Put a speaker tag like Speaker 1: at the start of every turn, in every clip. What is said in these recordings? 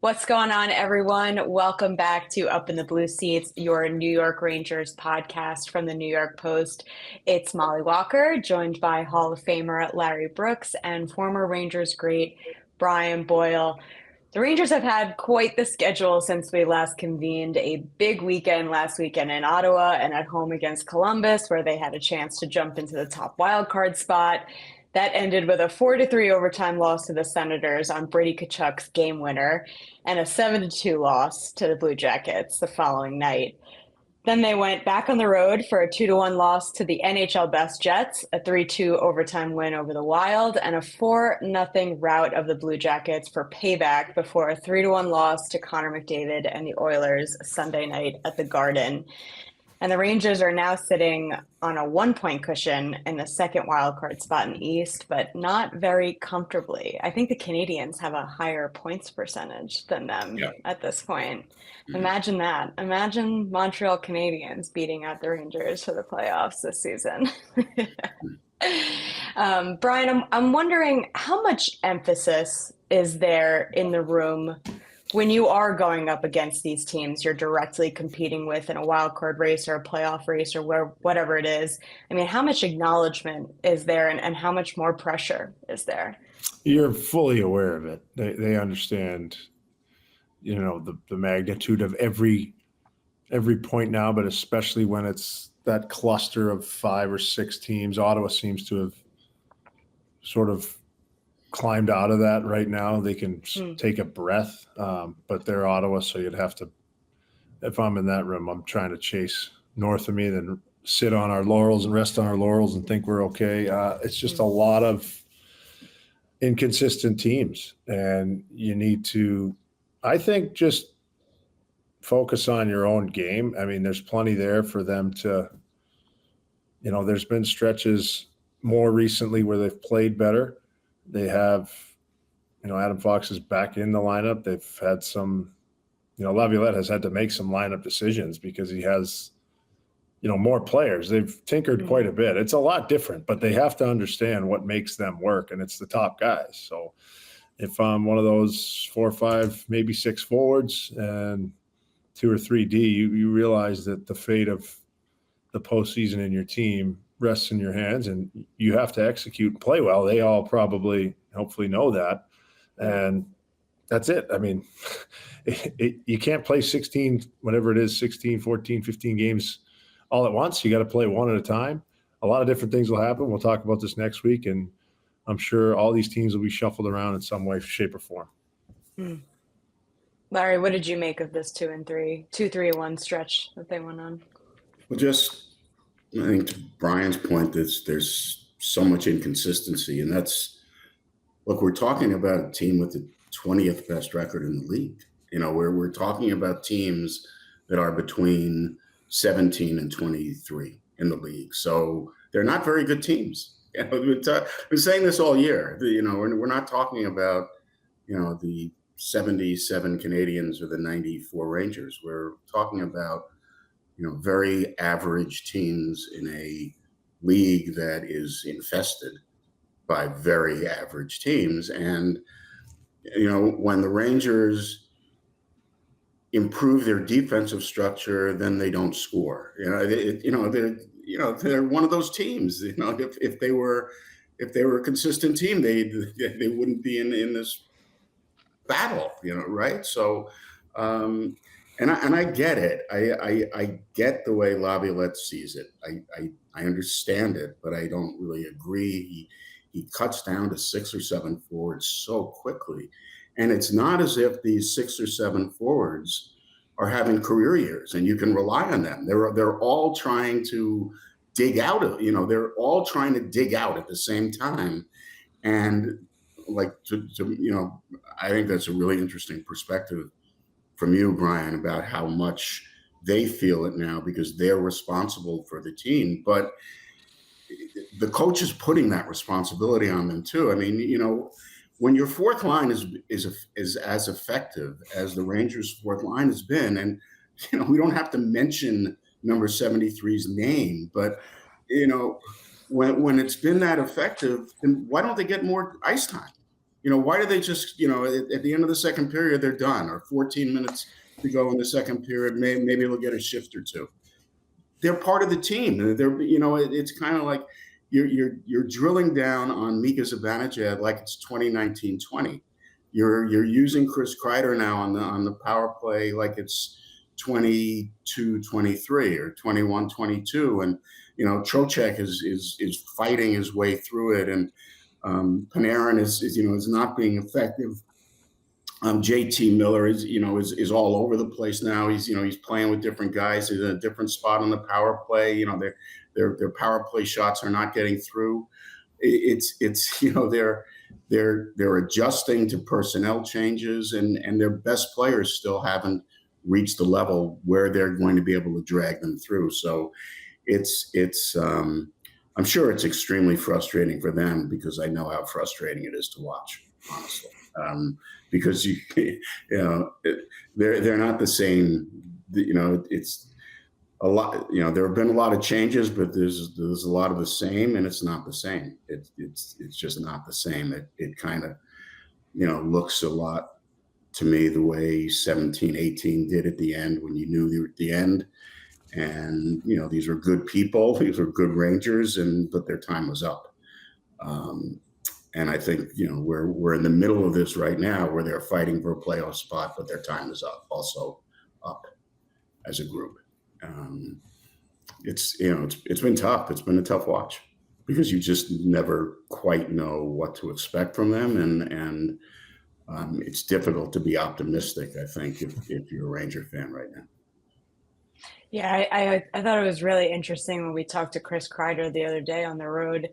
Speaker 1: What's going on, everyone? Welcome back to Up in the Blue Seats, your New York Rangers podcast from the New York Post. It's Mollie Walker, joined by Hall of Famer Larry Brooks and former Rangers great Brian Boyle. The Rangers have had quite the schedule since we last convened. A big weekend last weekend in Ottawa and at home against Columbus, where they had a chance to jump into the top wild card spot. That ended with a 4-3 overtime loss to the Senators on Brady Tkachuk's game winner and a 7-2 loss to the Blue Jackets the following night. Then they went back on the road for a 2-1 loss to the NHL best Jets, a 3-2 overtime win over the Wild, and a 4-0 rout of the Blue Jackets for payback before a 3-1 loss to Connor McDavid and the Oilers Sunday night at the Garden. And the Rangers are now sitting on a 1-point cushion in the second wild card spot in the East, but not very comfortably. I think the Canadiens have a higher points percentage than them at this point. Mm-hmm. Imagine that. Imagine Montreal Canadiens beating out the Rangers for the playoffs this season. Brian, I'm wondering how much emphasis is there in the room when you are going up against these teams you're directly competing with in a wild card race or a playoff race or whatever it is? I mean, how much acknowledgement is there and how much more pressure is there?
Speaker 2: You're fully aware of it. They understand, the magnitude of every point now, but especially when it's that cluster of 5 or 6 teams. Ottawa seems to have sort of climbed out of that right now. They can take a breath, but they're Ottawa, so you'd have to, if I'm in that room, I'm trying to chase north of me, then sit on our laurels and rest on our laurels and think we're okay. It's just a lot of inconsistent teams, and you need to, I think, just focus on your own game. I mean, there's plenty there for them to, there's been stretches more recently where they've played better. They have, Adam Fox is back in the lineup. They've had some, Laviolette has had to make some lineup decisions because he has, more players. They've tinkered quite a bit. It's a lot different, but they have to understand what makes them work, and it's the top guys. So if I'm one of those 4 or 5, maybe 6 forwards and 2 or 3 D, you realize that the fate of the postseason in your team rests in your hands, and you have to execute and play well. They all probably, hopefully, know that, and that's it. I mean, you can't play 16, whatever it is, 16, 14, 15 games all at once. You got to play one at a time. A lot of different things will happen. We'll talk about this next week, and I'm sure all these teams will be shuffled around in some way, shape, or form.
Speaker 1: Larry, what did you make of this 2-3-1 stretch that they went on?
Speaker 3: Well, I think to Brian's point, there's so much inconsistency, and look, we're talking about a team with the 20th best record in the league. We're talking about teams that are between 17 and 23 in the league. So they're not very good teams. I've been saying this all year. We're not talking about, the 77 Canadiens or the 94 Rangers. We're talking about very average teams in a league that is infested by very average teams. And, when the Rangers improve their defensive structure, then they don't score. They're one of those teams. If they were a consistent team, they wouldn't be in this battle, right? So, And I get it. I get the way Laviolette sees it. I understand it, but I don't really agree. He cuts down to 6 or 7 forwards so quickly, and it's not as if these 6 or 7 forwards are having career years, and you can rely on them. They're all trying to dig out of. They're all trying to dig out at the same time, and I think that's a really interesting perspective from you, Brian, about how much they feel it now because they're responsible for the team. But the coach is putting that responsibility on them too. I mean, when your fourth line is as effective as the Rangers' fourth line has been, and we don't have to mention number 73's name, but when it's been that effective, then why don't they get more ice time? Why do they just, at the end of the second period, they're done, or 14 minutes to go in the second period, maybe they'll get a shift or two. They're part of the team. It's kind of like you're drilling down on Mika Zibanejad like it's 2019-20. You're using Chris Kreider now on the power play like it's 22-23 or 21-22, and Trocheck is fighting his way through it, and Panarin is not being effective. JT Miller is all over the place now. He's playing with different guys. He's in a different spot on the power play. Their power play shots are not getting through. They're adjusting to personnel changes, and their best players still haven't reached the level where they're going to be able to drag them through. So I'm sure it's extremely frustrating for them, because I know how frustrating it is to watch, honestly. Because they're not the same. It's a lot. There have been a lot of changes, but there's a lot of the same, and it's not the same. It's just not the same. It kind of looks a lot to me the way 17-18 did at the end, when you knew they were at the end, and these were good people, these were good Rangers, but their time was up. And I think we're in the middle of this right now, where they're fighting for a playoff spot, but their time is also up as a group. It's been tough. It's been a tough watch, because you just never quite know what to expect from them, and it's difficult to be optimistic, I think, if you're a Ranger fan right now.
Speaker 1: Yeah, I thought it was really interesting when we talked to Chris Kreider the other day on the road.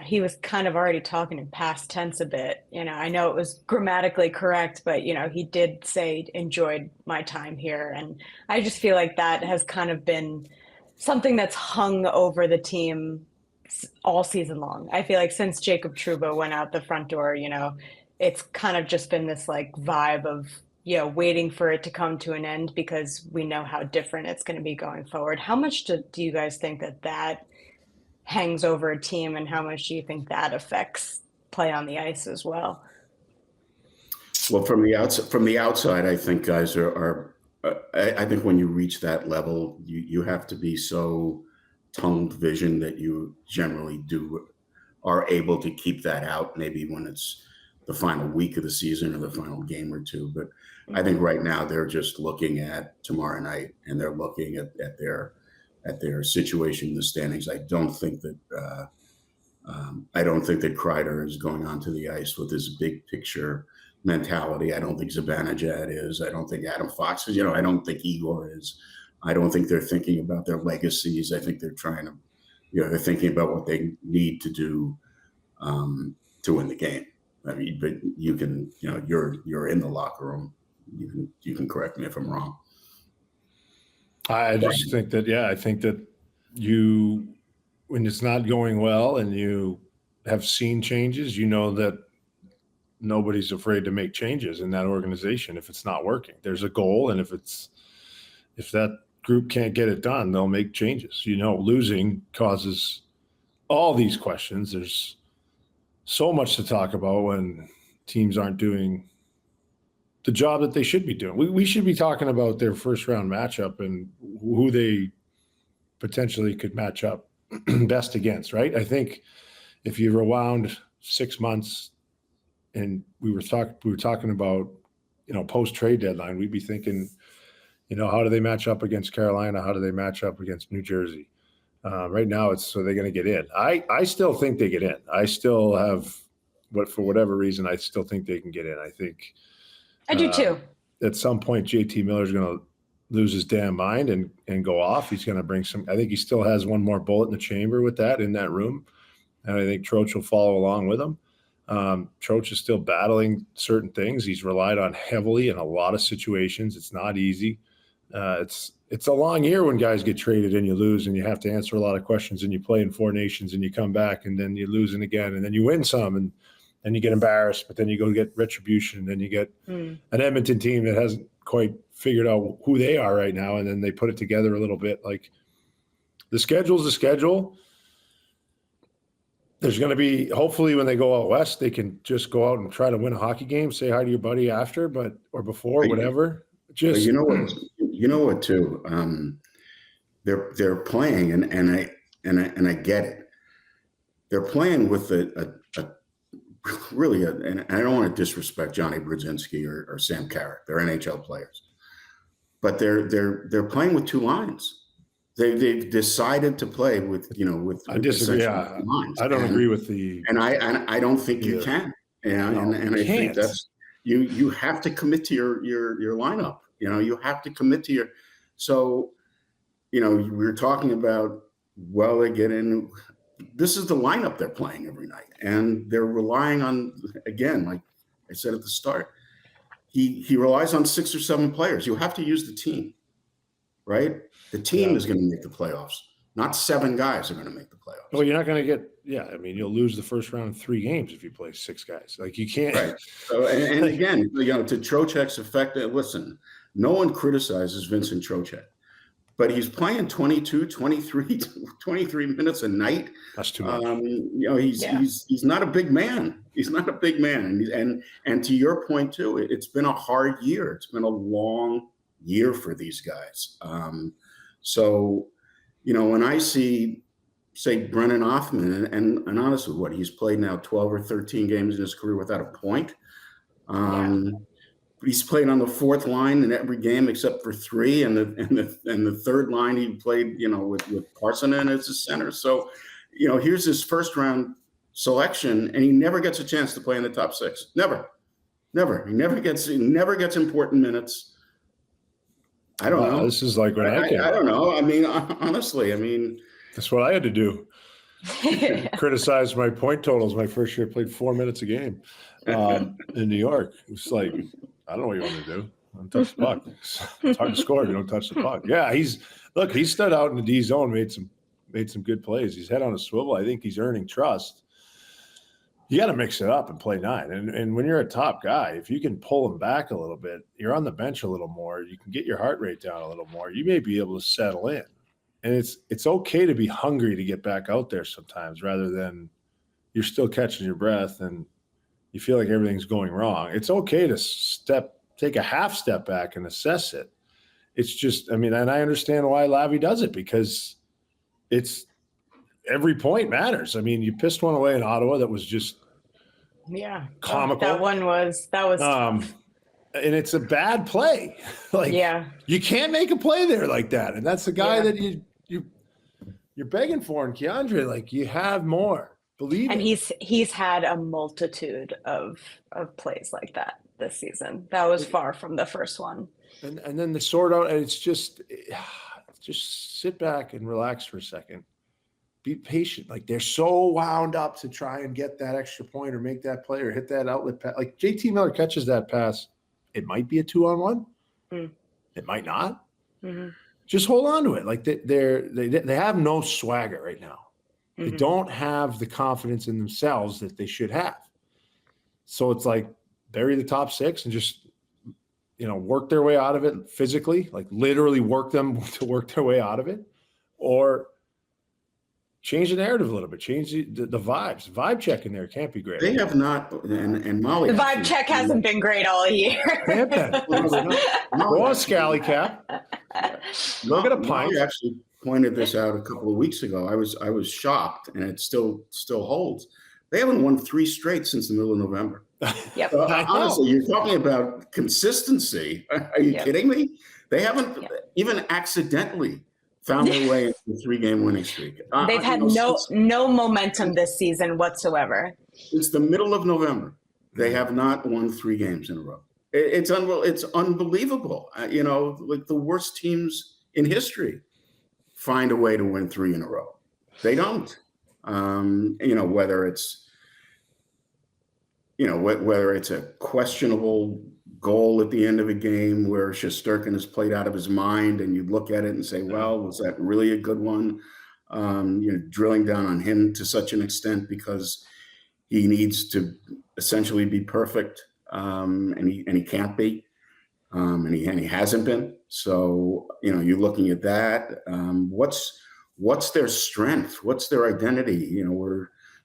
Speaker 1: He was kind of already talking in past tense a bit. I know it was grammatically correct, but he did say enjoyed my time here, and I just feel like that has kind of been something that's hung over the team all season long. I feel like since Jacob Trouba went out the front door, it's kind of just been this like vibe of waiting for it to come to an end, because we know how different it's going to be going forward. How much do you guys think that hangs over a team, and how much do you think that affects play on the ice as well?
Speaker 3: Well, from the outside, I think guys I think when you reach that level, you have to be so tunnel vision that you generally are able to keep that out, maybe when it's the final week of the season or the final game or two. But I think right now they're just looking at tomorrow night, and they're looking at their situation in the standings. I don't think that Kreider is going onto the ice with this big picture mentality. I don't think Zibanejad is. I don't think Adam Fox is. I don't think Igor is. I don't think they're thinking about their legacies. I think they're trying to, they're thinking about what they need to do to win the game. I mean, but you can, you're in the locker room. You can correct me if I'm wrong.
Speaker 2: I just think that, I think that when it's not going well and you have seen changes, that nobody's afraid to make changes in that organization if it's not working. There's a goal, and if that group can't get it done, they'll make changes. Losing causes all these questions. There's so much to talk about when teams aren't doing the job that they should be doing. We should be talking about their first round matchup and who they potentially could match up best against, right? I think if you rewound 6 months and we were talking about, post trade deadline, we'd be thinking, how do they match up against Carolina? How do they match up against New Jersey? Right now it's, so they're going to get in. I still think they get in. I still have, for whatever reason, I still think they can get in. I think
Speaker 1: I do too.
Speaker 2: At some point, JT Miller's going to lose his damn mind and go off. He's going to bring I think he still has one more bullet in the chamber with that in that room. And I think Troch will follow along with him. Troch is still battling certain things. He's relied on heavily in a lot of situations. It's not easy. It's a long year when guys get traded and you lose and you have to answer a lot of questions, and you play in 4 nations and you come back and then you lose it again and then you win some and then you get embarrassed, but then you go get retribution, and then you get an Edmonton team that hasn't quite figured out who they are right now, and then they put it together a little bit. Like, the schedule's the schedule. there's going to be, hopefully when they go out west, they can just go out and try to win a hockey game, say hi to your buddy after, or before, whatever. Just
Speaker 3: you know what too. They're playing, and I get it. They're playing with a really, and I don't want to disrespect Johnny Brodzinski or Sam Carrick. They're NHL players, but they're playing with two lines. They've decided to play with
Speaker 2: I disagree.
Speaker 3: Lines.
Speaker 2: I don't agree with the,
Speaker 3: and I don't think you can. And I think that's you have to commit to your lineup. You have to commit to your. So, we were talking about, well, they get in. This is the lineup they're playing every night, and they're relying on, again, like I said at the start, he relies on 6 or 7 players. You have to use the team, right? The team is going to make the playoffs. Not 7 guys are going to make the playoffs.
Speaker 2: Well, you're not going to get. Yeah, I mean, you'll lose the first round in 3 games if you play 6 guys. Like, you can't.
Speaker 3: Right. So, and again, to Trocheck's effect, listen, no one criticizes Vincent Trocheck, but he's playing 22, 23 minutes a night.
Speaker 2: That's too much.
Speaker 3: He's not a big man. He's not a big man. And to your point too, it's been a hard year. It's been a long year for these guys. So, when I see, say, Brennan Othman, and honestly, he's played now 12 or 13 games in his career without a point. He's played on the 4th line in every game except for 3, and the 3rd line he played, with Parsonen as his center. So, here's his first round selection, and he never gets a chance to play in the top 6. Never. He never gets important minutes. I don't know.
Speaker 2: This is like when I came.
Speaker 3: I don't know. I mean, honestly,
Speaker 2: that's what I had to do. Criticize my point totals. My first year, played 4 minutes a game in New York. It was like, I don't know what you want to do. Don't touch the puck. It's hard to score if you don't touch the puck. Yeah, he stood out in the D zone, made some good plays. He's head on a swivel. I think he's earning trust. You got to mix it up and play 9. And when you're a top guy, if you can pull him back a little bit, you're on the bench a little more, you can get your heart rate down a little more, you may be able to settle in. And it's okay to be hungry to get back out there sometimes, rather than you're still catching your breath and you feel like everything's going wrong. It's okay to take a half step back and assess it. It's just, and I understand why Lavi does it, because it's every point matters. You pissed one away in Ottawa that was just comical.
Speaker 1: That was tough.
Speaker 2: And it's a bad play. You can't make a play there like that. And that's the guy that you're begging for. And Keandre, you have more. Believe
Speaker 1: and
Speaker 2: it.
Speaker 1: he's had a multitude of plays like that this season. That was far from the first one.
Speaker 2: And then the sort out, and it's just sit back and relax for a second. Be patient. They're so wound up to try and get that extra point or make that play or hit that outlet pass. JT Miller catches that pass. It might be a 2-on-1. It might not.
Speaker 1: Mm-hmm.
Speaker 2: Just hold on to it. They have no swagger right now. They don't have the confidence in themselves that they should have. So it's bury the top 6 and just, work their way out of it physically, literally work them to work their way out of it, or change the narrative a little bit, change the vibes. Vibe check in there can't be great.
Speaker 3: They have not, and Molly.
Speaker 1: The vibe check hasn't been great all year.
Speaker 2: Can't been. Go on, Scally Cap. Look at a pint.
Speaker 3: Molly actually pointed this out a couple of weeks ago. I was shocked, and it still holds. They haven't won 3 straight since the middle of November.
Speaker 1: Yep.
Speaker 3: Honestly, you're talking about consistency. Are you kidding me? They haven't even accidentally found their way into a 3-game winning streak.
Speaker 1: They've had no momentum this season whatsoever.
Speaker 3: Since the middle of November, they have not won 3 games in a row. It's unbelievable. The worst teams in history find a way to win 3 in a row. They don't. Whether it's a questionable goal at the end of a game where Shesterkin is played out of his mind, and you look at it and say, well, was that really a good one? Drilling down on him to such an extent because he needs to essentially be perfect, and he can't be, and he hasn't been. So, you're looking at that. What's their strength? What's their identity?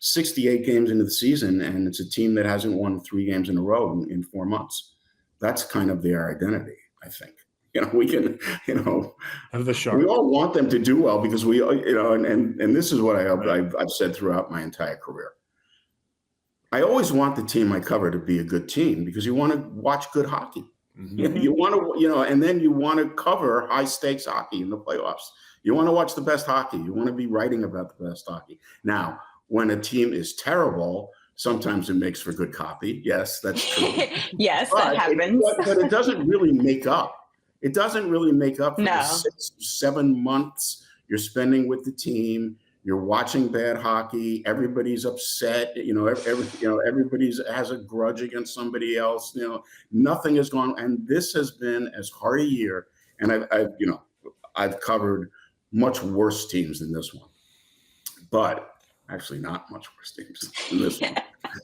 Speaker 3: 68 games into the season, and it's a team that hasn't won 3 games in a row in 4 months. That's kind of their identity, I think. We can,
Speaker 2: Have the
Speaker 3: we
Speaker 2: Sharks.
Speaker 3: all want them to do well because we, and this is what I've said throughout my entire career. I always want the team I cover to be a good team because you want to watch good hockey.
Speaker 2: Mm-hmm.
Speaker 3: You want to, and then you want to cover high stakes hockey in the playoffs. You want to watch the best hockey. You want to be writing about the best hockey. Now, when a team is terrible, sometimes it makes for good copy. Yes, that's true.
Speaker 1: Yes, that happens.
Speaker 3: But it doesn't really make up. It doesn't really make up for
Speaker 1: No.
Speaker 3: the 6 or 7 months you're spending with the team. You're watching bad hockey. Everybody's upset. Everybody's has a grudge against somebody else. Nothing has gone. And this has been as hard a year. And I've covered much worse teams than this one, but actually not much worse teams than this one.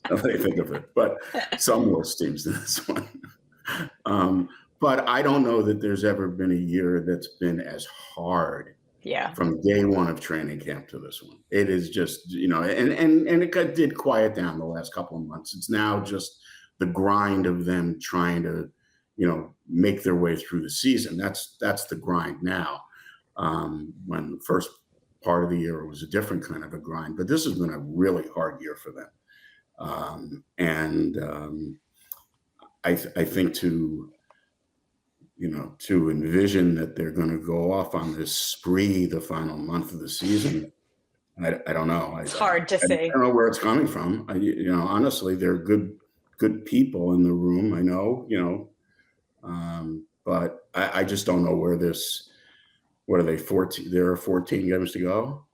Speaker 3: Now that I think of it, but some worse teams than this one. But I don't know that there's ever been a year that's been as hard.
Speaker 1: Yeah.
Speaker 3: From day one of training camp to this one, it is just, and it did quiet down the last couple of months. It's now just the grind of them trying to, make their way through the season. That's the grind now. When the first part of the year was a different kind of a grind, but this has been a really hard year for them. I think to envision that they're going to go off on this spree the final month of the season, I don't know.
Speaker 1: It's hard to say.
Speaker 3: I don't know where it's coming from. Honestly, they're good people in the room. I know, but I just don't know where this. What are they? 14? There are 14 games to go.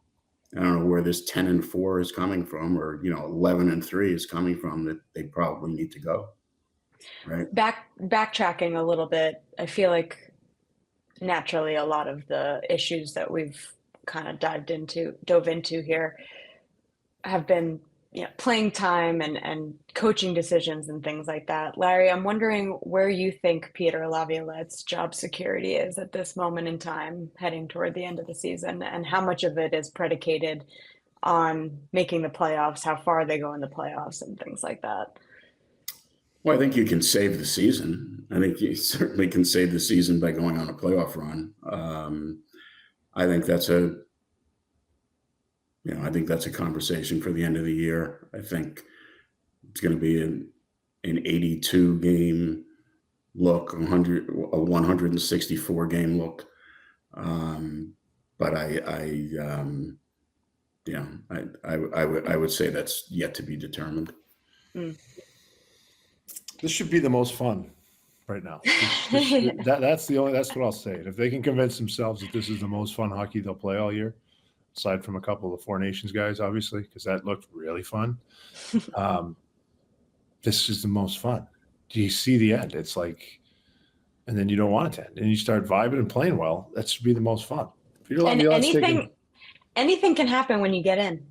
Speaker 3: I don't know where this 10-4 is coming from, or 11-3 is coming from. That they probably need to go. Right.
Speaker 1: Backtracking a little bit, I feel like naturally a lot of the issues that we've kind of dove into here have been playing time and coaching decisions and things like that. Larry, I'm wondering where you think Peter Laviolette's job security is at this moment in time, heading toward the end of the season, and how much of it is predicated on making the playoffs, how far they go in the playoffs, and things like that.
Speaker 3: Well, I think you can save the season. I think you certainly can save the season by going on a playoff run. I think that's a conversation for the end of the year. I think it's going to be an 82 game look, a 164 game look. But I would say that's yet to be determined.
Speaker 1: Mm.
Speaker 2: This should be the most fun right now. That's what I'll say. And if they can convince themselves that this is the most fun hockey they'll play all year, aside from a couple of the Four Nations guys, obviously, because that looked really fun. This is the most fun. Do you see the end? It's like, and then you don't want it to end, and you start vibing and playing well. That should be the most fun.
Speaker 1: And anything can happen when you get in.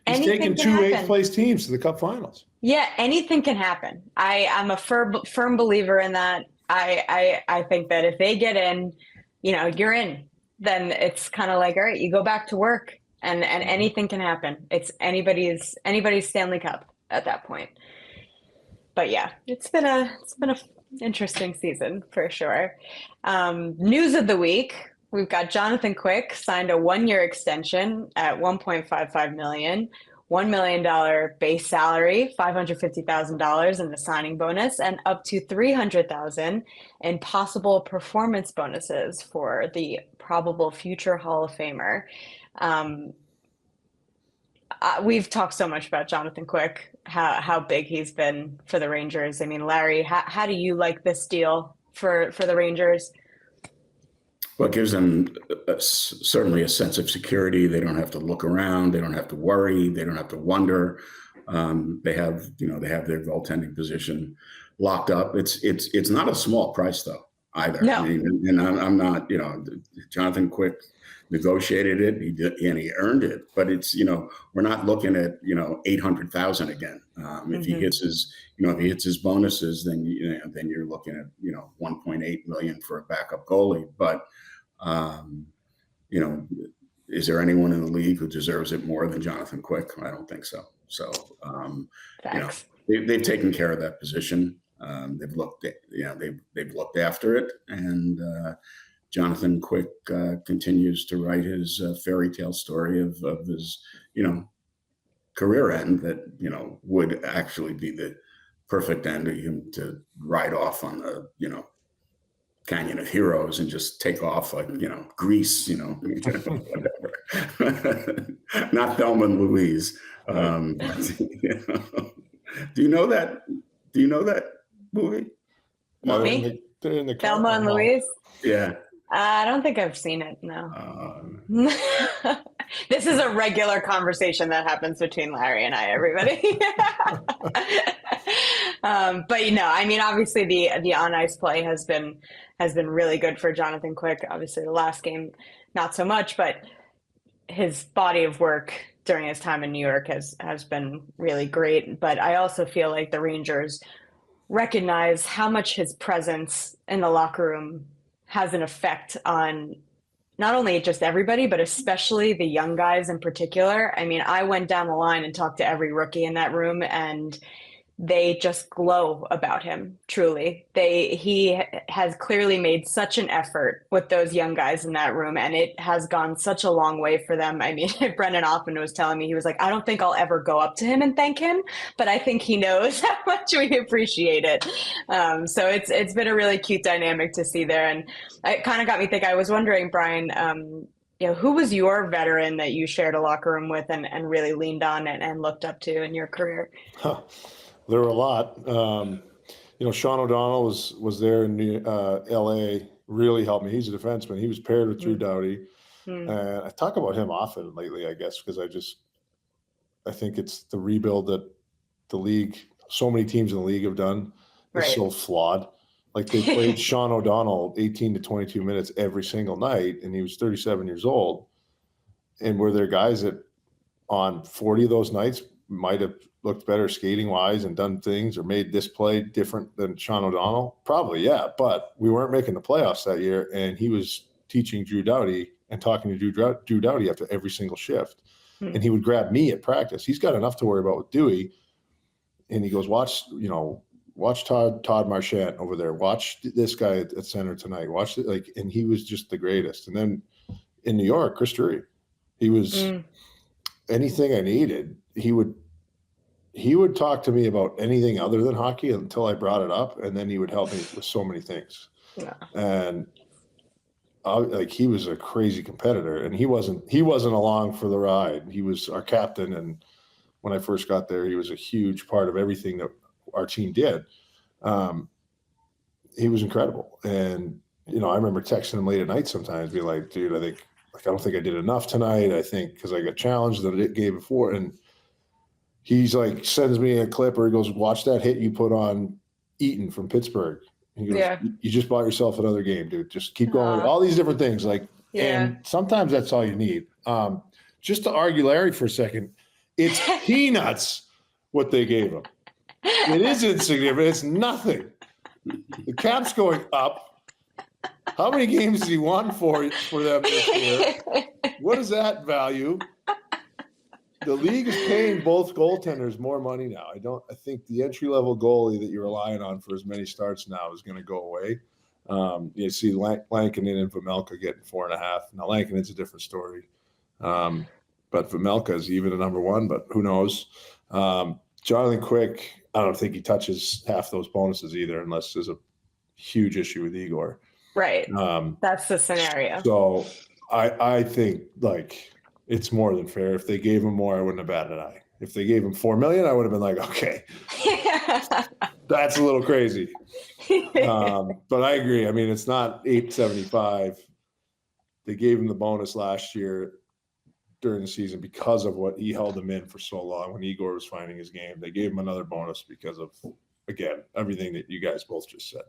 Speaker 2: He's taken 2 8th-place teams to the Cup Finals.
Speaker 1: Yeah, anything can happen. I'm a firm believer in that. I think that if they get in, you're in. Then it's kind of like, all right, you go back to work, and anything can happen. It's anybody's Stanley Cup at that point. But yeah, it's been a interesting season for sure. News of the week. We've got Jonathan Quick signed a 1-year extension at $1.55 million, $1 million base salary, $550,000 in the signing bonus, and up to $300,000 in possible performance bonuses for the probable future Hall of Famer. We've talked so much about Jonathan Quick, how big he's been for the Rangers. I mean, Larry, how do you like this deal for the Rangers?
Speaker 3: Well, it gives them certainly a sense of security. They don't have to look around. They don't have to worry. They don't have to wonder. They have their goaltending position locked up. It's not a small price though either.
Speaker 1: No.
Speaker 3: And I'm not. Jonathan Quick negotiated it. He did, and he earned it. But it's we're not looking at $800,000 again. If he hits his bonuses, then you're looking at $1.8 million for a backup goalie. But is there anyone in the league who deserves it more than Jonathan Quick? I don't think so. So, they've taken care of that position. They've looked after it, and Jonathan Quick continues to write his fairy tale story of his, career end that, would actually be the perfect end of him to ride off on the, Canyon of Heroes and just take off like, Grease, whatever. Not Thelma and Louise. Do you know that? Do you know that movie?
Speaker 1: Me?
Speaker 2: They're in the
Speaker 1: Thelma and Louise?
Speaker 3: Yeah.
Speaker 1: I don't think I've seen it, no. This is a regular conversation that happens between Larry and I, everybody. But obviously the on ice play has been really good for Jonathan Quick. Obviously the last game, not so much, but his body of work during his time in New York has been really great. But I also feel like the Rangers recognize how much his presence in the locker room has an effect on not only just everybody, but especially the young guys in particular. I mean, I went down the line and talked to every rookie in that room, and they just glow about him. Truly, he has clearly made such an effort with those young guys in that room, and it has gone such a long way for them. I mean, Brendan Hoffman was telling me, he was like, I don't think I'll ever go up to him and thank him, but I think he knows how much we appreciate it. So it's been a really cute dynamic to see there, and it kind of got me thinking. I was wondering, Brian, who was your veteran that you shared a locker room with and really leaned on and looked up to in your career?
Speaker 2: There were a lot. Sean O'Donnell was there in L.A., really helped me. He's a defenseman. He was paired with Drew Doughty. And I talk about him often lately, I guess, because I think it's the rebuild that the league, so many teams in the league have done, is so flawed. Like they played Sean O'Donnell 18 to 22 minutes every single night, and he was 37 years old. And were there guys that on 40 of those nights might have looked better skating wise and done things or made this play different than Sean O'Donnell? Probably, yeah. But we weren't making the playoffs that year, and he was teaching Drew Doughty and talking to Drew Doughty after every single shift. And he would grab me at practice. He's got enough to worry about with Dewey. And he goes, watch Todd Marchand over there. Watch this guy at center tonight. Watch it. And he was just the greatest. And then in New York, Chris Drury, he was anything I needed. He would talk to me about anything other than hockey until I brought it up, and then he would help me with so many things. Yeah. And he was a crazy competitor, and he wasn't along for the ride. He was our captain, and when I first got there, he was a huge part of everything that our team did. He was incredible, and I remember texting him late at night sometimes, being like, "Dude, I don't think I did enough tonight. I think because I got challenged the game before." And he's like, sends me a clip where he goes, "Watch that hit you put on Eaton from Pittsburgh." He goes, "You just bought yourself another game, dude. Just keep going." All these different things. And sometimes that's all you need. Just to argue Larry for a second, it's peanuts what they gave him. It is insignificant. It's nothing. The cap's going up. How many games has he won for them this year? What is that value? The league is paying both goaltenders more money now. I think the entry-level goalie that you're relying on for as many starts now is going to go away. You see Lankinen and Vejmelka getting 4.5. Now Lankinen's a different story. But Vejmelka is even a number one, but who knows? Jonathan Quick, I don't think he touches half those bonuses either, unless there's a huge issue with Igor.
Speaker 1: Right. That's the scenario.
Speaker 2: So I think it's more than fair. If they gave him more, I wouldn't have batted an eye. If they gave him $4 million, I would have been like, okay, that's a little crazy. But I agree. I mean, it's not $875. They gave him the bonus last year during the season because of what he held him in for so long when Igor was finding his game. They gave him another bonus because of, again, everything that you guys both just said.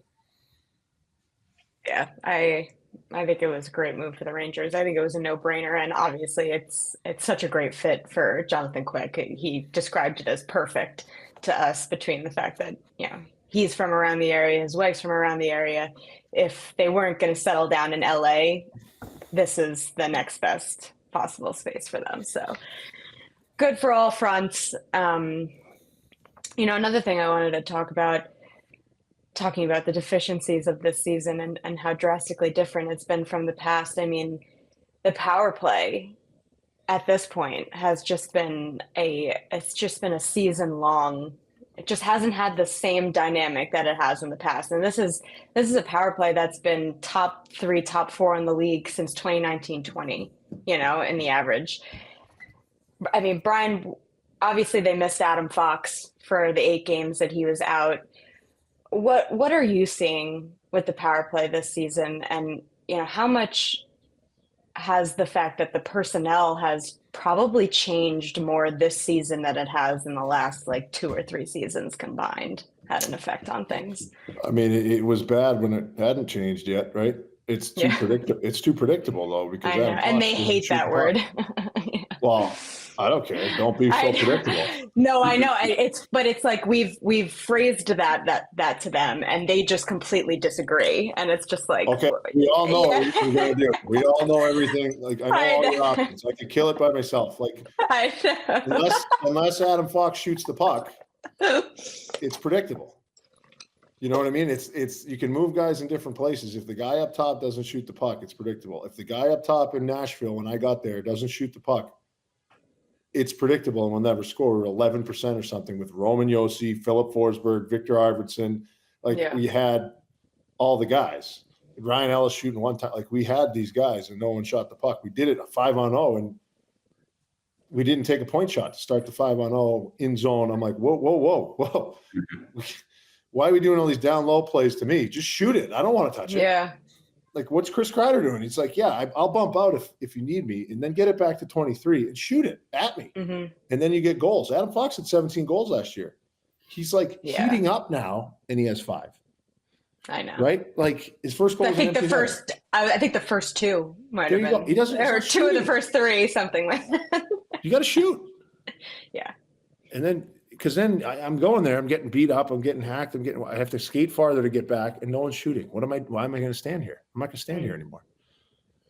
Speaker 1: Yeah, I think it was a great move for the Rangers. I think it was a no-brainer, and obviously it's such a great fit for Jonathan Quick. He described it as perfect to us between the fact that, he's from around the area, his wife's from around the area. If they weren't going to settle down in LA, this is the next best possible space for them. So good for all fronts. Another thing I wanted to talk about, talking about the deficiencies of this season and how drastically different it's been from the past. I mean, the power play at this point has just been it's just been a season long. It just hasn't had the same dynamic that it has in the past. And this is a power play that's been top 3, top 4 in the league since 2019-20, in the average. I mean, Brian, obviously they missed Adam Fox for the 8 games that he was out. What are you seeing with the power play this season? And, how much has the fact that the personnel has probably changed more this season than it has in the last 2 or 3 seasons combined had an effect on things?
Speaker 2: I mean, it was bad when it hadn't changed yet, right? It's too predictable. It's too predictable though, because
Speaker 1: I know, and they hate that word.
Speaker 2: Yeah. Well, I don't care. Don't be so predictable.
Speaker 1: No, I know. It's like we've phrased that to them, and they just completely disagree. And it's just like,
Speaker 2: okay, we all know what we're gonna do. We all know everything. I know all your options. I could kill it by myself.
Speaker 1: I know.
Speaker 2: Unless Adam Fox shoots the puck, it's predictable. You know what I mean? It's you can move guys in different places. If the guy up top doesn't shoot the puck, it's predictable. If the guy up top in Nashville, when I got there, doesn't shoot the puck, it's predictable and we'll never score 11% or something with Roman Josi, Philip Forsberg, Victor Arvidsson. We had all the guys. Ryan Ellis shooting one time. We had these guys and no one shot the puck. We did it a 5-on-0 and we didn't take a point shot to start the 5-on-0 in zone. I'm like, whoa. Why are we doing all these down low plays to me? Just shoot it. I don't want to touch it.
Speaker 1: Yeah.
Speaker 2: What's Chris Kreider doing? He's like, yeah, I'll bump out if you need me, and then get it back to 23 and shoot it at me.
Speaker 1: Mm-hmm.
Speaker 2: And then you get goals. Adam Fox had 17 goals last year. He's heating up now, and he has 5.
Speaker 1: I know.
Speaker 2: Right? His first goal.
Speaker 1: I think the first 2 might have been.
Speaker 2: He doesn't.
Speaker 1: Or 2 of the first 3, something like that.
Speaker 2: You got to shoot.
Speaker 1: Yeah.
Speaker 2: And then, because then I'm going there, I'm getting beat up, I'm getting hacked, I have to skate farther to get back, and no one's shooting. Why am I going to stand here? I'm not going to stand here anymore.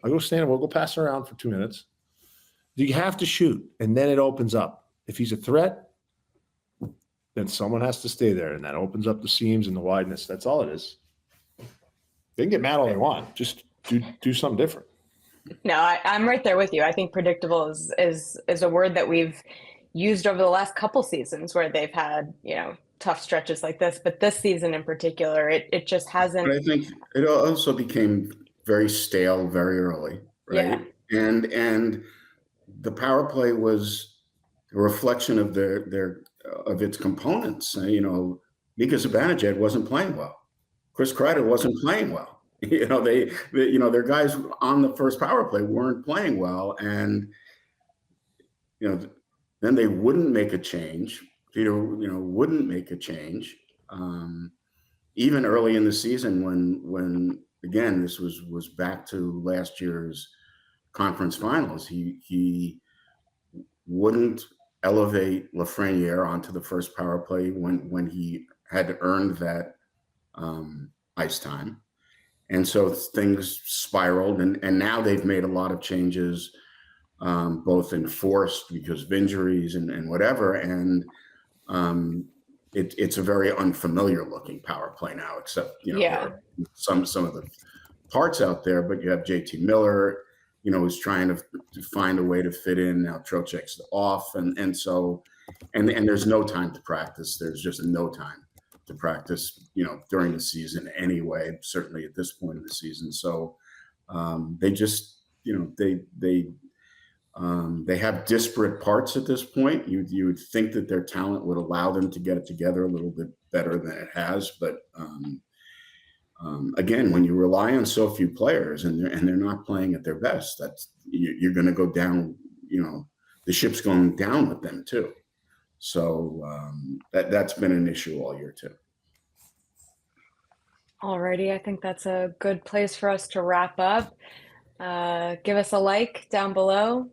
Speaker 2: We'll go pass around for 2 minutes. You have to shoot, and then it opens up. If he's a threat, then someone has to stay there, and that opens up the seams and the wideness. That's all it is. They can get mad all they want. Just do something different.
Speaker 1: No, I'm right there with you. I think predictable is a word that we've used over the last couple seasons where they've had, tough stretches like this, but this season in particular, it just hasn't.
Speaker 3: But I think it also became very stale very early, right? Yeah. And the power play was a reflection of of its components. Mika Zibanejad wasn't playing well. Chris Kreider wasn't playing well. Their guys on the first power play weren't playing well, and then they wouldn't make a change. Peter, wouldn't make a change. Even early in the season when again, this was back to last year's conference finals, he wouldn't elevate Lafreniere onto the first power play when he had earned that ice time. And so things spiraled, and now they've made a lot of changes, both enforced because of injuries and whatever. And it's a very unfamiliar looking power play now, except, there are some of the parts out there, but you have JT Miller, who's trying to find a way to fit in. Now Trocheck's off. And so there's no time to practice. There's just no time to practice, during the season anyway, certainly at this point of the season. So they just, they have disparate parts at this point. You would think that their talent would allow them to get it together a little bit better than it has. But again, when you rely on so few players and they're not playing at their best, you're going to go down. The ship's going down with them too. So that's been an issue all year too.
Speaker 1: Alrighty, I think that's a good place for us to wrap up. Give us a like down below.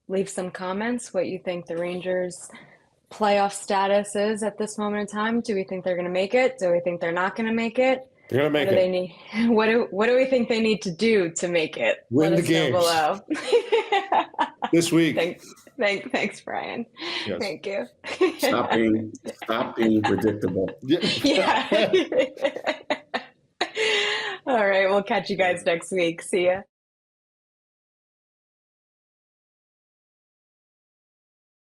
Speaker 1: Leave some comments what you think the Rangers' playoff status is at this moment in time. Do we think they're going to make it? Do we think they're not going to make it?
Speaker 2: They're gonna make
Speaker 1: What do they
Speaker 2: it.
Speaker 1: need? What do we think they need to do to make it?
Speaker 2: Win
Speaker 1: Let
Speaker 2: the
Speaker 1: us know
Speaker 2: games.
Speaker 1: below.
Speaker 2: This week.
Speaker 1: Thanks, Brian.
Speaker 2: Yes.
Speaker 1: Thank you.
Speaker 3: Stop being predictable.
Speaker 1: Yeah. All right, we'll catch you guys next week. See ya.